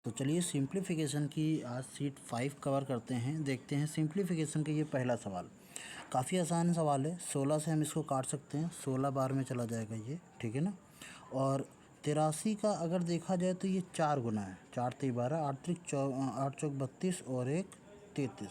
तो चलिए सिंप्लीफिकेशन की आज सीट 5 कवर करते हैं। देखते हैं सिंप्लीफिकेशन का ये पहला सवाल। काफ़ी आसान सवाल है। 16 से हम इसको काट सकते हैं, 16 बार में चला जाएगा ये, ठीक है ना। और 83 का अगर देखा जाए तो ये 4 गुना है। 4 3 12, 8 चौक 32 और 1 33,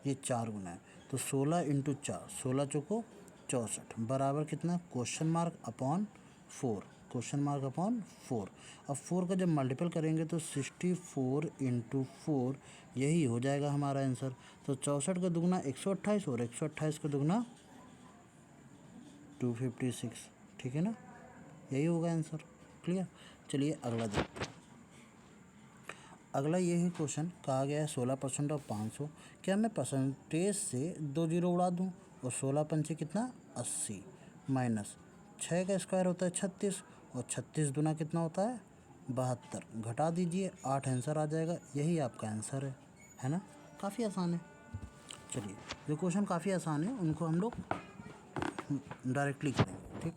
ये 4 गुना है। तो 16 इंटू 4, 16 चौको 64 बराबर कितना, question mark upon 4, question mark upon 4। अब 4 का जब मल्टीपल करेंगे तो 64 इंटू 4 यही हो जाएगा हमारा आंसर। तो 64 का दुगना 128 और 128 का दुगना 256, ठीक है ना, यही होगा आंसर। क्लियर। चलिए अगला देखते हैं। अगला ये है क्वेश्चन, कहा गया है 16% ऑफ 500, क्या मैं परसेंटेज से 2 जीरो उड़ा दूँ और 16 पंचे कितना 80 माइनस 6 का स्क्वायर होता है 36 और 36 दुना कितना होता है 72, घटा दीजिए 8 आंसर आ जाएगा। यही आपका आंसर है ना। काफ़ी आसान है। चलिए जो क्वेश्चन काफ़ी आसान है उनको हम लोग डायरेक्टली करेंगे, ठीक।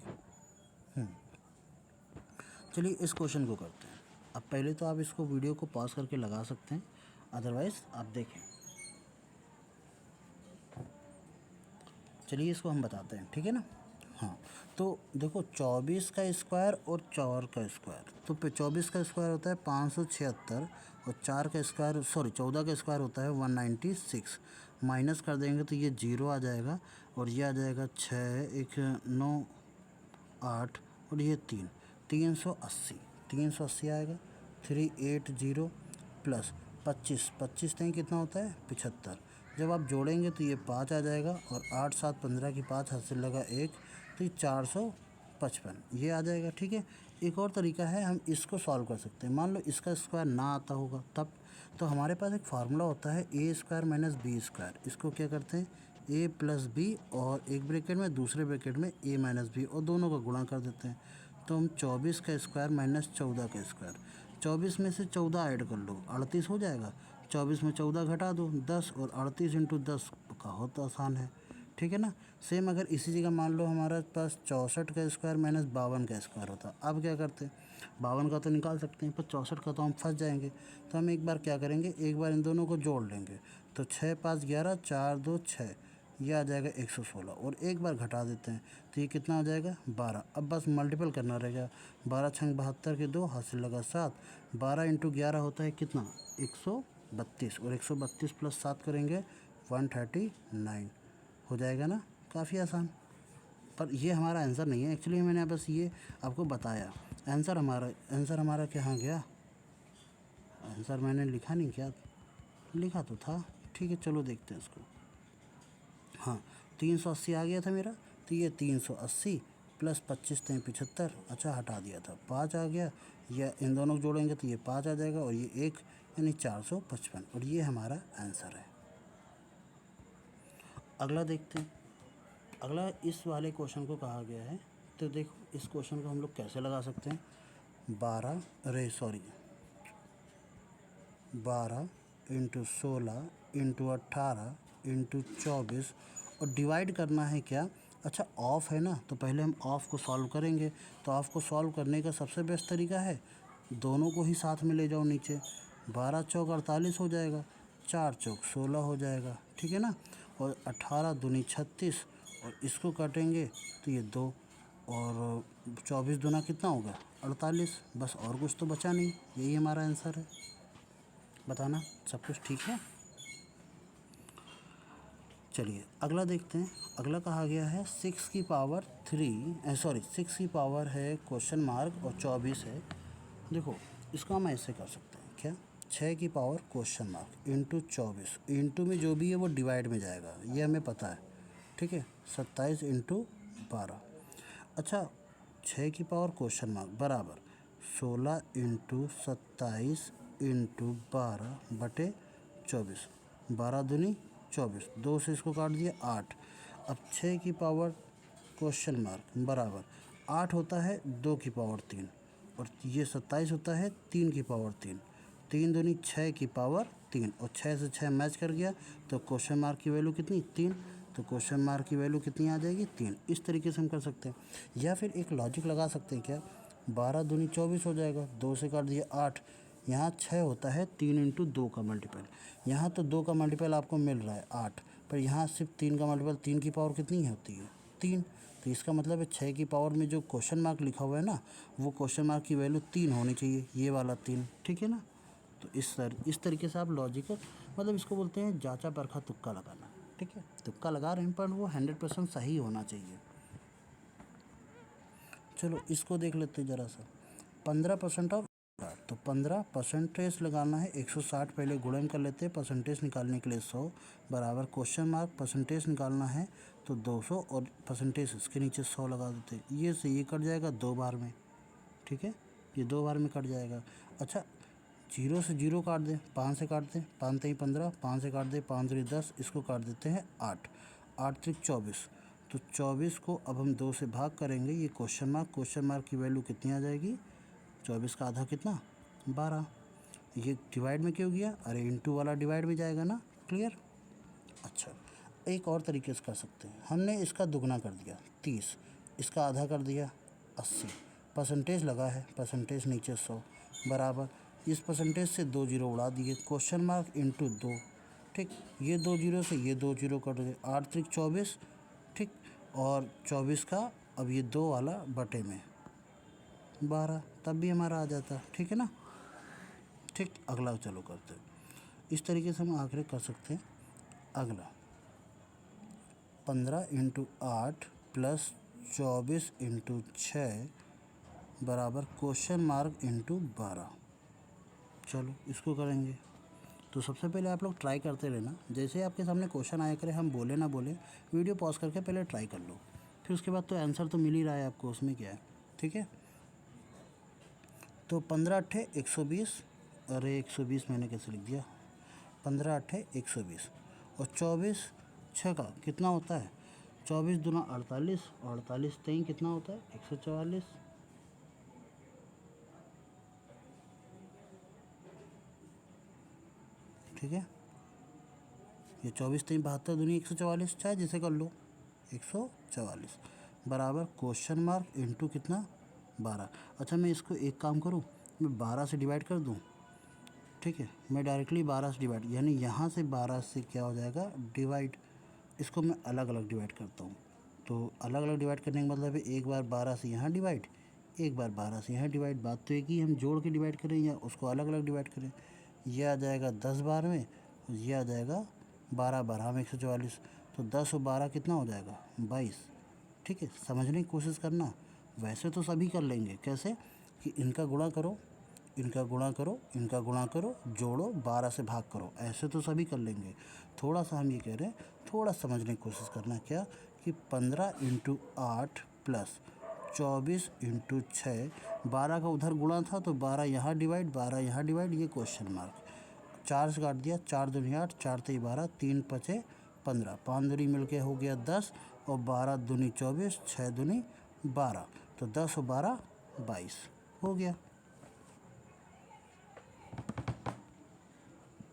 चलिए इस क्वेश्चन को करते हैं। अब पहले तो आप इसको वीडियो को पॉज करके लगा सकते हैं, अदरवाइज़ आप देखें। चलिए इसको हम बताते हैं, ठीक है ना। हाँ तो देखो 24 का स्क्वायर और 4 का स्क्वायर, तो 24 का स्क्वायर होता है 576 और 4 का स्क्वायर 14 का स्क्वायर होता है 196। माइनस कर देंगे तो ये 0 आ जाएगा और ये आ जाएगा 6 1 9 8 और ये 380 आएगा। 380 प्लस 25, 25 नहीं कितना होता है 75। जब आप जोड़ेंगे तो ये 5 आ जाएगा और 8 7 15 की 5 हाथ से लगा 1, तो ये 455 ये आ जाएगा, ठीक है। एक और तरीका है, हम इसको सॉल्व कर सकते हैं। मान लो इसका स्क्वायर ना आता होगा तब, तो हमारे पास एक फार्मूला होता है ए स्क्वायर माइनस बी स्क्वायर। इसको क्या करते हैं, ए प्लस बी और एक ब्रैकेट में दूसरे ब्रैकेट में ए माइनस बी और दोनों का गुणा कर देते हैं। तो हम 24 का स्क्वायर माइनस 14 का स्क्वायर, 24 में से 14 ऐड कर लो 38 हो जाएगा। 24 में 14 घटा दो 10 और 38 इंटू 10 बहुत आसान है, ठीक है ना। सेम अगर इसी जगह मान लो हमारे पास 64 का स्क्वायर माइनस 52 का स्क्वायर होता, अब क्या करते हैं, 52 का तो निकाल सकते हैं पर 64 का तो हम फंस जाएंगे। तो हम एक बार क्या करेंगे, एक बार इन दोनों को जोड़ लेंगे। तो 6 5 11, 4 2 6, ये आ जाएगा 116 और एक बार घटा देते हैं तो ये कितना हो जाएगा 12। अब बस मल्टीपल करना रहेगा। 12 छंग 72 के 2 हाथ से लगा 7, 12 इंटू 11 होता है कितना 132 और 132 प्लस 7 करेंगे 139 हो जाएगा ना। काफ़ी आसान। पर ये हमारा आंसर नहीं है एक्चुअली, मैंने बस ये आपको बताया। आंसर हमारा कहाँ गया, आंसर मैंने लिखा नहीं, क्या लिखा तो था, ठीक है चलो देखते हैं इसको। हाँ 380 आ गया था मेरा, तो ये 380 प्लस 25 3 75, अच्छा हटा दिया था 5 आ गया। या इन दोनों को जोड़ेंगे तो ये 5 आ जाएगा और ये 1 यानी 455 और ये हमारा आंसर है। अगला देखते हैं। अगला इस वाले क्वेश्चन को कहा गया है, तो देखो इस क्वेश्चन को हम लोग कैसे लगा सकते हैं। 12 इंटू 16 इंटू 18 इंटू 24 और डिवाइड करना है क्या। अच्छा ऑफ है ना, तो पहले हम ऑफ को सॉल्व करेंगे। तो ऑफ को सॉल्व करने का सबसे बेस्ट तरीका है, दोनों को ही साथ में ले जाओ नीचे। 12 चौक 48 हो जाएगा, 4 चौक 16 हो जाएगा, ठीक है ना। और 18 दूनी 36 और इसको काटेंगे तो ये 2 और 24 दूना कितना होगा 48। बस और कुछ तो बचा नहीं, यही हमारा आंसर है। बताना सब कुछ ठीक है। चलिए अगला देखते हैं। अगला कहा गया है 6 की पावर 6 की पावर है क्वेश्चन मार्क और 24 है। देखो इसको हम ऐसे कर सकते हैं क्या, 6 की power question mark into 24, into में जो भी है वो डिवाइड में जाएगा, ये हमें पता है, ठीक है। 27 इंटू 12, अच्छा 6 की पावर क्वेश्चन मार्क बराबर 16 इंटू 27 इंटू 12 बटे 24, 12 दूनी 24, 2 से इसको काट दिया 8। अब 6 की पावर क्वेश्चन मार्क बराबर 8 होता है 2 की पावर 3 और ये 27 होता है 3 की पावर 3, 3 दूनी 6 की पावर 3 और 6 से 6 मैच कर गया तो क्वेश्चन मार्क की वैल्यू कितनी 3, तो क्वेश्चन मार्क की वैल्यू कितनी आ जाएगी 3। इस तरीके से हम कर सकते हैं। या फिर एक लॉजिक लगा सकते हैं क्या, 12 दूनी 24 हो जाएगा, 2 से काट दिया 8, यहाँ 6 होता है 3 इंटू 2 का मल्टीपल। यहाँ तो 2 का मल्टीपल आपको मिल रहा है 8, पर यहाँ सिर्फ 3 का मल्टीपल, 3 की पावर कितनी होती है 3। तो इसका मतलब है 6 की पावर में जो क्वेश्चन मार्क लिखा हुआ है ना, वो क्वेश्चन मार्क की वैल्यू 3 होनी चाहिए, ये वाला 3, ठीक है ना। तो इस तरीके से आप लॉजिकल, मतलब इसको बोलते हैं जांचा परखा तुक्का लगाना, ठीक है। तुक्का लगा रहे हैं पर वो 100% सही होना चाहिए। चलो इसको देख लेते हैं ज़रा सा। 15% ऑफ, तो 15 परसेंटेज लगाना है, 160 पहले गुणन कर लेते हैं, परसेंटेज निकालने के लिए 100 बराबर क्वेश्चन मार्क, परसेंटेज निकालना है तो 200 और परसेंटेज इसके नीचे 100 लगा देते हैं। ये से ये कट जाएगा 2 बार में, ठीक है, ये 2 बार में कट जाएगा। अच्छा, 0 से 0 काट दें, 5 से काट दें, 5 3 15, 5 से काट दें, 5 3 10, इसको काट देते हैं 8, 8 3 24। तो 24 को अब हम 2 से भाग करेंगे, ये क्वेश्चन मार्क की वैल्यू कितनी आ जाएगी, 24 का आधा कितना 12। ये डिवाइड में क्यों गया, अरे इंटू वाला डिवाइड में जाएगा ना, क्लियर। अच्छा, एक और तरीके से कर सकते हैं, हमने इसका दुगना कर दिया 30, इसका आधा कर दिया 80, परसेंटेज लगा है, परसेंटेज नीचे 100 बराबर, इस परसेंटेज से 2 जीरो उड़ा दिए, क्वेश्चन मार्क इंटू 2, ठीक, ये 2 जीरो से ये 2 जीरो कट गए, 8 3 24, ठीक, और 24 का अब ये 2 वाला बटे में 12, तब भी हमारा आ जाता, ठीक है ना। ठीक, अगला चलो करते हैं, इस तरीके से हम आखिर कर सकते हैं। अगला 15 इंटू 8 प्लस 24 इंटू 6 बराबर क्वेश्चन मार्क इंटू 12। चलो इसको करेंगे। तो सबसे पहले आप लोग ट्राई करते रहना, जैसे आपके सामने क्वेश्चन आया करे, हम बोले ना बोले, वीडियो पॉज करके पहले ट्राई कर लो, फिर उसके बाद तो आंसर तो मिल ही रहा है आपको, उसमें क्या है, ठीक है। तो 15 अट्ठे 120, अरे 120 मैंने कैसे लिख दिया, 15 अट्ठे 120, और 24 छः का कितना होता है, 24 दूना 48, और 48 तेईं कितना होता है 144, ठीक है। ये 24 तेईं 72 दूनी 144, चाहे जैसे कर लो, 144 बराबर क्वेश्चन मार्क इंटू कितना 12। अच्छा, मैं इसको एक काम करूँ, मैं 12 से डिवाइड कर दूँ, ठीक है, मैं डायरेक्टली 12 से डिवाइड, यानी यहाँ से 12 से क्या हो जाएगा डिवाइड, इसको मैं अलग अलग डिवाइड करता हूँ। तो अलग अलग डिवाइड करने का मतलब है एक बार 12 से यहाँ डिवाइड, एक बार 12 से यहाँ डिवाइड, बात तो एक ही, हम जोड़ के डिवाइड करें या उसको अलग अलग डिवाइड करें। ये आ जाएगा 10 बार में, ये आ जाएगा 12 12 में 144, तो 10 और 12 कितना हो जाएगा 22, ठीक है। समझने की कोशिश करना, वैसे तो सभी कर लेंगे, कैसे कि इनका गुणा करो, इनका गुणा करो, इनका गुणा करो, जोड़ो, 12 से भाग करो, ऐसे तो सभी कर लेंगे। थोड़ा सा हम ये कह रहे हैं, थोड़ा समझने की कोशिश करना, क्या कि 15 इंटू 8 प्लस 24 इंटू 6, 12 का उधर गुणा था तो 12 यहाँ डिवाइड, 12 यहाँ डिवाइड, ये क्वेश्चन मार्क, 4 से काट दिया, 4 दूनी 8, 4 तेई 12, 3 पचे 15, 5 दूनी मिल के हो गया 10, और 12 दूनी 24, 6 दूनी 12, तो 10 और 12 22 हो गया,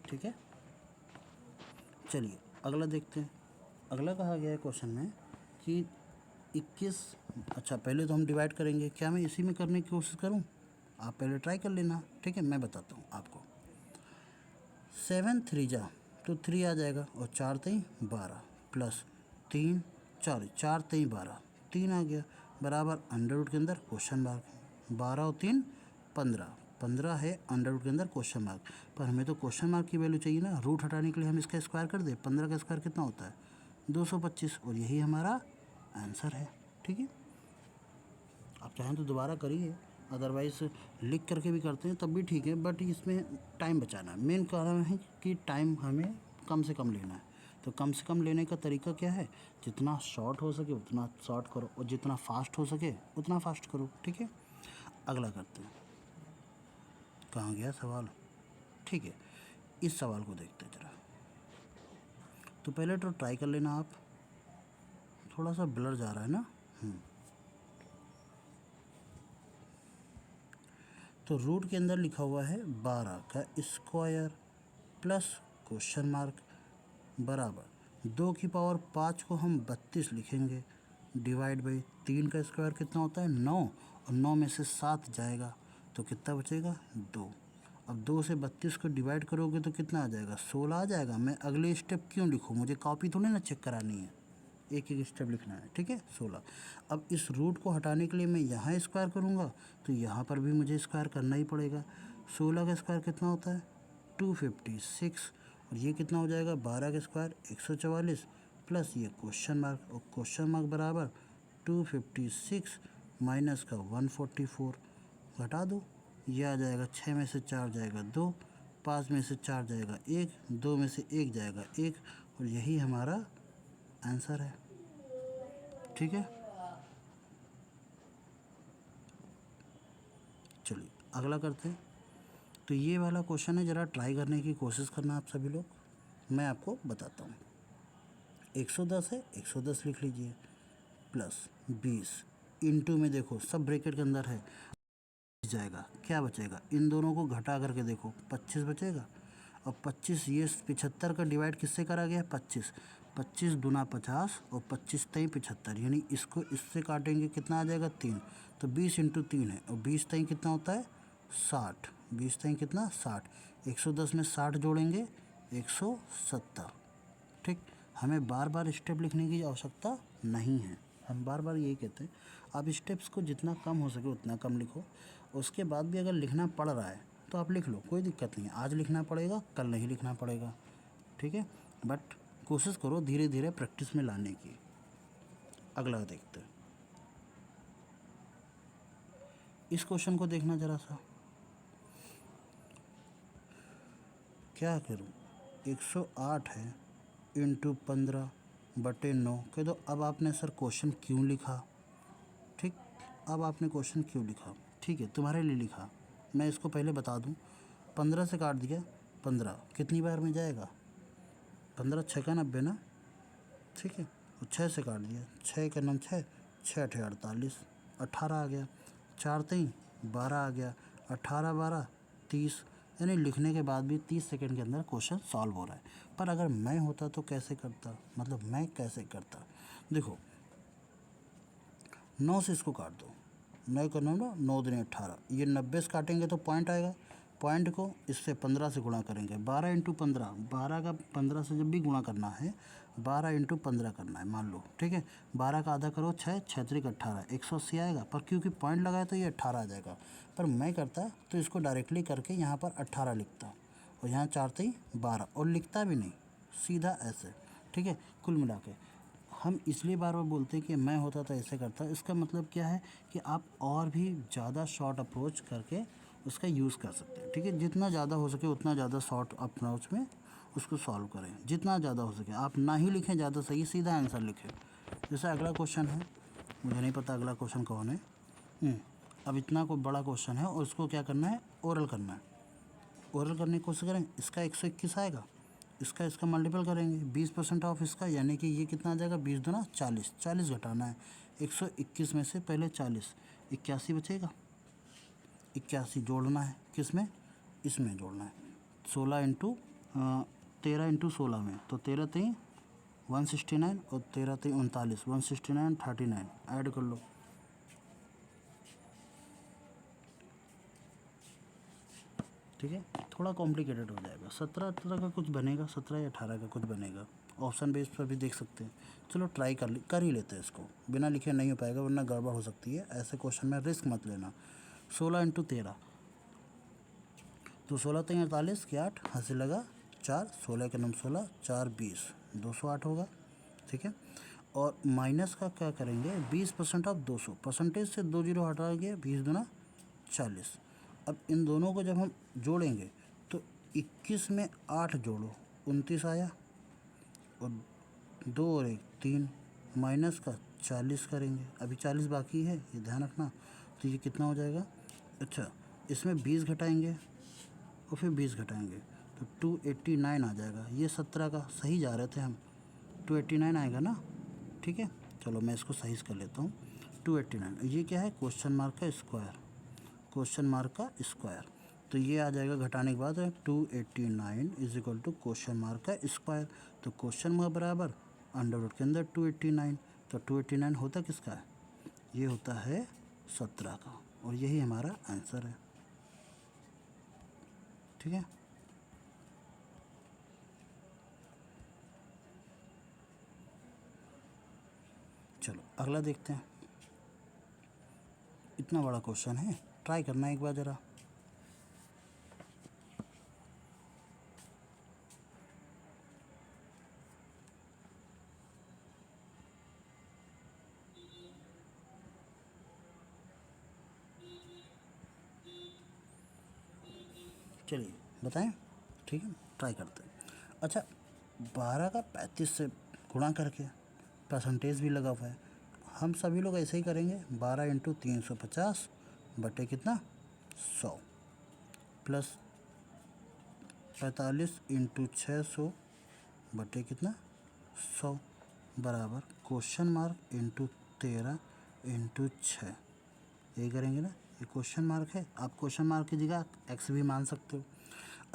ठीक है। चलिए अगला देखते हैं। अगला कहा गया है क्वेश्चन में कि 21, अच्छा पहले तो हम डिवाइड करेंगे, क्या मैं इसी में करने की कोशिश करूं, आप पहले ट्राई कर लेना, ठीक है, मैं बताता हूं आपको। 7 3 जा तो 3 आ जाएगा, और 4 तेई 12 प्लस 3 4 4 तेई 12, 3 आ गया बराबर अंडर रूट के अंदर क्वेश्चन मार्क, 12 और 3 15, 15 है अंडर रूट के अंदर क्वेश्चन मार्क, पर हमें तो क्वेश्चन मार्क की वैल्यू चाहिए ना, रूट हटाने के लिए हम इसका स्क्वायर कर दें, 15 का स्क्वायर कितना होता है 225, और यही हमारा आंसर है, ठीक है। आप चाहें तो दोबारा करिए, अदरवाइज़ लिख करके भी करते हैं तब भी ठीक है, बट इसमें टाइम बचाना है, मेन कारण है कि टाइम हमें कम से कम लेना है। तो कम से कम लेने का तरीका क्या है, जितना शॉर्ट हो सके उतना शॉर्ट करो, और जितना फास्ट हो सके उतना फास्ट करो, ठीक है। अगला करते हैं, कहाँ गया सवाल, ठीक है, इस सवाल को देखते हैं ज़रा। तो पहले तो ट्राई कर लेना आप, थोड़ा सा ब्लर जा रहा है ना। तो रूट के अंदर लिखा हुआ है 12 का स्क्वायर प्लस क्वेश्चन मार्क बराबर 2 की पावर 5 को हम 32 लिखेंगे, डिवाइड बाई 3 का स्क्वायर कितना होता है 9, और 9 में से 7 जाएगा तो कितना बचेगा 2, अब 2 से 32 को डिवाइड करोगे तो कितना आ जाएगा, 16 आ जाएगा। मैं अगले स्टेप क्यों लिखूँ, मुझे कॉपी थोड़ी ना चेक करानी है, एक एक स्टेप लिखना है, ठीक है। 16। अब इस रूट को हटाने के लिए मैं यहाँ स्क्वायर करूँगा तो यहाँ पर भी मुझे स्क्वायर करना ही पड़ेगा। 16 का स्क्वायर कितना होता है, 256, और ये कितना हो जाएगा, 12 का स्क्वायर 144 प्लस ये क्वेश्चन मार्क, और क्वेश्चन मार्क बराबर 256 माइनस का 144, घटा दो, ये आ जाएगा 6 में से 4 जाएगा 2, 5 में से 4 जाएगा 1, 2 में से 1 जाएगा 1, और यही हमारा आंसर है, ठीक है। चलिए अगला करते हैं। तो ये वाला क्वेश्चन है, ज़रा ट्राई करने की कोशिश करना आप सभी लोग। मैं आपको बताता हूँ। 110 है, 110 लिख लीजिए, प्लस 20 इंटू में देखो सब ब्रैकेट के अंदर है, जाएगा क्या बचेगा, इन दोनों को घटा करके देखो 25 बचेगा। और 25 ये 75 का डिवाइड किससे करा गया है, 25, 25 दूना 50 और 25 तई 75, यानी इसको इससे काटेंगे कितना आ जाएगा 3, तो 20 इंटू 3 है, और 20 तई कितना होता है 60, 20 तई कितना 60, 110 में 60 जोड़ेंगे 170, ठीक। हमें बार बार स्टेप लिखने की आवश्यकता नहीं है, हम बार बार यही कहते हैं आप स्टेप्स को जितना कम हो सके उतना कम लिखो। उसके बाद भी अगर लिखना पड़ रहा है तो आप लिख लो, कोई दिक्कत नहीं है, आज लिखना पड़ेगा कल नहीं लिखना पड़ेगा, ठीक है। बट कोशिश करो धीरे धीरे प्रैक्टिस में लाने की। अगला देखते हैं, इस क्वेश्चन को देखना ज़रा सा, क्या करूँ, 108 है इंटू 15/9 कह दो। अब आपने सर क्वेश्चन क्यों लिखा, ठीक, अब आपने क्वेश्चन क्यों लिखा, ठीक है, तुम्हारे लिए लिखा, मैं इसको पहले बता दूं। 15 से काट दिया, 15 कितनी बार में जाएगा, 15 छः का 90 ना, ठीक है, और 6 से काट दिया, 6 का 9 6, 6 अठे 48, 18 आ गया, 4 3 12 आ गया, 18 12 30, यानी लिखने के बाद भी 30 सेकंड के अंदर क्वेश्चन सॉल्व हो रहा है। पर अगर मैं होता तो कैसे करता, मतलब मैं कैसे करता, देखो 9 से इसको काट दो, 9 का 9 ना, 9 दूनी 18, ये 90 से काटेंगे तो पॉइंट आएगा, पॉइंट को इससे 15 से गुणा करेंगे, 12 इंटू 15, 12 का 15 से जब भी गुणा करना है 12 इंटू 15 करना है, मान लो, ठीक है। 12 का आधा करो 6, 6 त्रिक 18, 180 आएगा, पर क्योंकि पॉइंट लगाए तो ये 18 आ जाएगा। पर मैं करता तो इसको डायरेक्टली करके यहाँ पर 18 लिखता, और यहाँ 4 3 12, और लिखता भी नहीं, सीधा ऐसे, ठीक है। कुल मिला के हम इसलिए बार बार बोलते हैं कि मैं होता तो ऐसे करता, इसका मतलब क्या है कि आप और भी ज़्यादा शॉर्ट अप्रोच करके उसका यूज़ कर सकते हैं, ठीक है। जितना ज़्यादा हो सके उतना ज़्यादा शॉर्ट अप्रोच में उसको सॉल्व करें, जितना ज़्यादा हो सके। आप ना ही लिखें ज़्यादा सही, सीधा आंसर लिखें। जैसे अगला क्वेश्चन है, मुझे नहीं पता अगला क्वेश्चन कौन है। अब इतना को बड़ा क्वेश्चन है और उसको क्या करना है, ओरल करना है। ओरल करने की कोशिश करें, इसका 121 आएगा, इसका मल्टीपल करेंगे 20% ऑफ इसका, यानी कि ये कितना आ जाएगा, 20 दूना 40, 40 घटाना है 121 में से, पहले 40, 81 बचेगा, 81 जोड़ना है, किस में, इसमें जोड़ना है, 16 इंटू 13 इंटू 16 में, तो 13 3 169 और 13 3 39, 169 39 ऐड कर लो, ठीक है। थोड़ा कॉम्प्लिकेटेड हो जाएगा, 17 18 का कुछ बनेगा, 17 या 18 का कुछ बनेगा, ऑप्शन बेस पर भी देख सकते हैं। चलो ट्राई कर ही लेते हैं इसको, बिना लिखे नहीं हो पाएगा वरना गड़बड़ हो सकती है, ऐसे क्वेश्चन में रिस्क मत लेना। 16 इंटू 13, तो 16 3 48 के 8, हंसी लगा 4, 16 के 9 16, 4 20, 208 होगा, ठीक है। और माइनस का क्या करेंगे, 20% ऑफ 200, परसेंटेज से 2 जीरो हटाएंगे, 20 दूना 40। अब इन दोनों को जब हम जोड़ेंगे तो 21 में 8 जोड़ो 29 आया, और 2 और 1 3, माइनस का 40 करेंगे, अभी 40 बाकी है, ये ध्यान रखना। तो ये कितना हो जाएगा, अच्छा इसमें 20 घटाएंगे और फिर 20 घटाएंगे तो 289 आ जाएगा। ये 17 का सही जा रहे थे हम, 289 आएगा ना, ठीक है। चलो मैं इसको सही कर लेता हूँ, 289, ये क्या है, क्वेश्चन मार्क का स्क्वायर, क्वेश्चन मार्क का स्क्वायर, तो ये आ जाएगा घटाने के बाद 289 is equal to question mark का स्क्वायर, तो क्वेश्चन मार्क बराबर अंडर रूट के अंदर 289, तो 289 होता किसका है, ये होता है 17 का, और यही हमारा आंसर है। ठीक है। चलो अगला देखते हैं। इतना बड़ा क्वेश्चन है, ट्राई करना एक बार ज़रा। चलिए बताएं, ठीक है, ट्राई करते हैं। अच्छा, 12 का 35 से गुणा करके परसेंटेज भी लगा हुआ है, हम सभी लोग ऐसे ही करेंगे। 12 इंटू 350 बटे कितना 100 प्लस 45 इंटू 600 बटे कितना 100 बराबर क्वेश्चन मार्क इंटू 13 इंटू 6। यही करेंगे ना, ये क्वेश्चन मार्क है, आप क्वेश्चन मार्क की जगह एक्स भी मान सकते हो।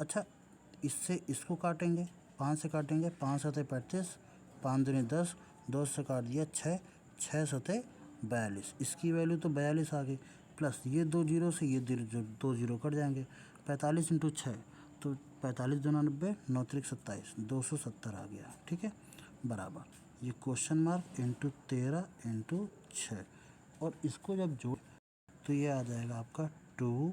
अच्छा, इससे इसको काटेंगे, 5 से काटेंगे, 5 सतह 35, 5 दूनी 10, 2 से काट दिया 6, 6 सतह 42, इसकी वैल्यू तो 42 आ गई। प्लस ये 2 जीरो से ये 2 जीरो कट जाएंगे, 45 इंटू 6 तो 45 दूना 90, 9 त्रिक 27, 270 आ गया, ठीक है। बराबर ये क्वेश्चन मार्क इंटू 13 इंटू 6, और इसको जब जोड़ तो ये आ जाएगा आपका 2,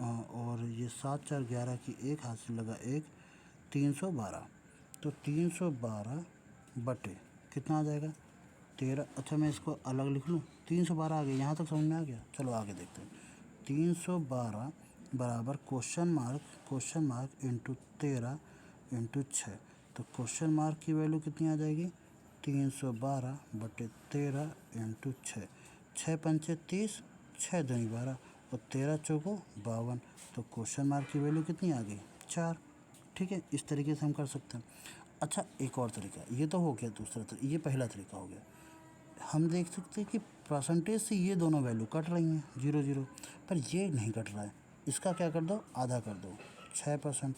और ये 7 4 11 की एक हाथ से लगा एक, 312। तो 312 बटे कितना आ जाएगा 13। अच्छा मैं इसको अलग लिख लूँ, 312 आ गया, यहाँ तक समझ में आ गया। चलो आगे देखते हैं। 312 बराबर क्वेश्चन मार्क इंटू 13 इंटू 6। तो क्वेश्चन मार्क की वैल्यू कितनी आ जाएगी 312 बटे 13 इंटू 6। 6 पंचे 30, 6 दूनी 12 और 13 चौको 52। तो क्वेश्चन मार्क की वैल्यू कितनी आ गई 4, ठीक है। इस तरीके से हम कर सकते हैं। अच्छा एक और तरीका, ये तो हो गया दूसरा तरीका, ये पहला तरीका हो गया। हम देख सकते हैं कि परसेंटेज से ये दोनों वैल्यू कट रही हैं 0 0, पर ये नहीं कट रहा है। इसका क्या कर दो, आधा कर दो 6%,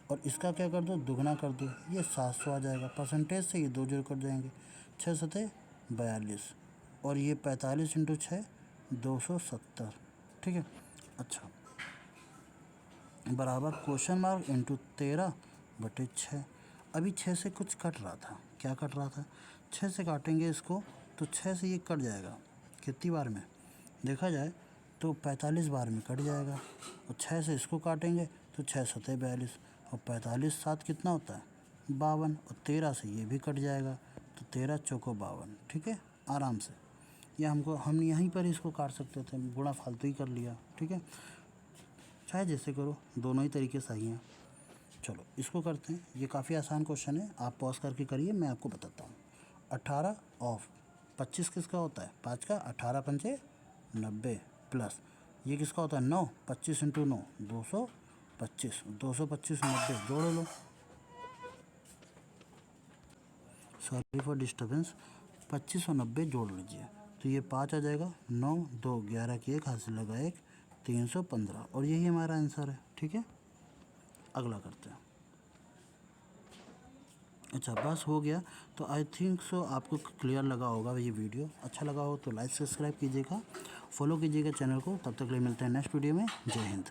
और इसका क्या कर दो, दुगना कर दो, ये 700 आ जाएगा। परसेंटेज से ये 2 जीरो कट जाएंगे, 6 सतह 42, और ये 45 इंटू 6 270, ठीक है। अच्छा बराबर क्वेश्चन मार्क इंटू 13 बटे 6। अभी 6 से कुछ कट रहा था, क्या कट रहा था, 6 से काटेंगे इसको तो 6 से ये कट जाएगा कितनी बार में, देखा जाए तो 45 बार में कट जाएगा। और 6 से इसको काटेंगे तो 6 सतह 42, और 45 7 कितना होता है 52, और 13 से ये भी कट जाएगा, तो 13 चौको 52, ठीक है आराम से। या हम यहीं पर इसको काट सकते थे, गुणा फालतू ही कर लिया, ठीक है। चाहे जैसे करो, दोनों ही तरीके सही हैं। चलो इसको करते हैं, ये काफ़ी आसान क्वेश्चन है, आप पॉज करके करिए, मैं आपको बताता हूँ। 18 ऑफ 25 किसका होता है 5 का, 18 पंचे 90, प्लस ये किसका होता है 9, 25 इंटू 9 225, 225 90 जोड़ लो। सॉरी फॉर डिस्टर्बेंस, 25 और 90 जोड़ लीजिए तो ये 5 आ जाएगा, 9 2 11 की एक हाथ से लगा एक, 315, और यही हमारा आंसर है, ठीक है। अगला करते हैं। अच्छा बस हो गया, तो आई थिंक सो आपको क्लियर लगा होगा। ये वीडियो अच्छा लगा हो तो लाइक सब्सक्राइब कीजिएगा, फॉलो कीजिएगा चैनल को। तब तक के लिए मिलते हैं नेक्स्ट वीडियो में। जय हिंद।